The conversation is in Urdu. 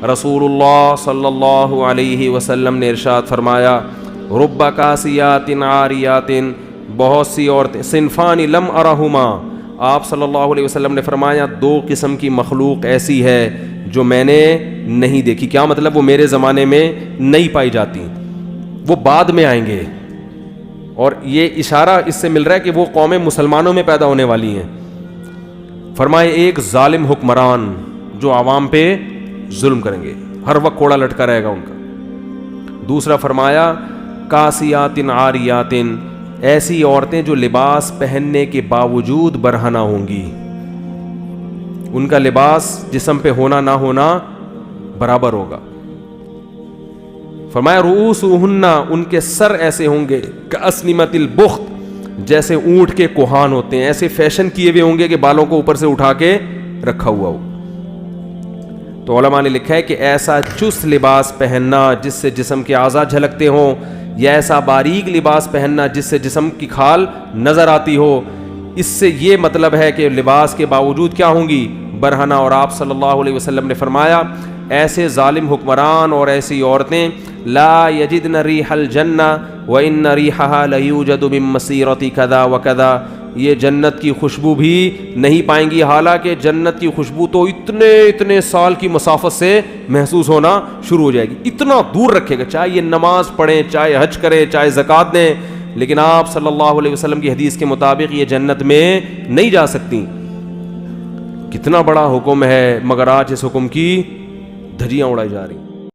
رسول اللہ صلی اللہ علیہ وسلم نے ارشاد فرمایا رب کاسیات عاریات، بہت سی عورتیں، صنفان لم ارہما، آپ صلی اللہ علیہ وسلم نے فرمایا دو قسم کی مخلوق ایسی ہے جو میں نے نہیں دیکھی. کیا مطلب؟ وہ میرے زمانے میں نہیں پائی جاتی، وہ بعد میں آئیں گے. اور یہ اشارہ اس سے مل رہا ہے کہ وہ قومیں مسلمانوں میں پیدا ہونے والی ہیں. فرمائے ایک ظالم حکمران جو عوام پہ ظلم کریں گے، ہر وقت کوڑا لٹکا رہے گا ان کا. دوسرا فرمایا کاسیات عاریات، ایسی عورتیں جو لباس پہننے کے باوجود برہنہ ہوں گی، ان کا لباس جسم پہ ہونا نہ ہونا برابر ہوگا. فرمایا رؤوسہن، ان کے سر ایسے ہوں گے کاسنمۃ البخت، جیسے اونٹ کے کوہان ہوتے ہیں، ایسے فیشن کیے ہوئے ہوں گے کہ بالوں کو اوپر سے اٹھا کے رکھا ہوا ہو. تو علماء نے لکھا ہے کہ ایسا چست لباس پہننا جس سے جسم کے اعضاء جھلکتے ہوں، یا ایسا باریک لباس پہننا جس سے جسم کی کھال نظر آتی ہو، اس سے یہ مطلب ہے کہ لباس کے باوجود کیا ہوں گی؟ برہنہ. اور آپ صلی اللہ علیہ وسلم نے فرمایا ایسے ظالم حکمران اور ایسی عورتیں لا یجدن ریح الجنہ وان ریحها لیوجد من مسیرۃ کذا وکذا، یہ جنت کی خوشبو بھی نہیں پائیں گی، حالانکہ جنت کی خوشبو تو اتنے سال کی مسافت سے محسوس ہونا شروع ہو جائے گی. اتنا دور رکھے گا، چاہے یہ نماز پڑھیں، چاہے حج کریں، چاہے زکوٰۃ دیں، لیکن آپ صلی اللہ علیہ وسلم کی حدیث کے مطابق یہ جنت میں نہیں جا سکتی. کتنا بڑا حکم ہے، مگر آج اس حکم کی دھجیاں اڑائی جا رہی ہیں.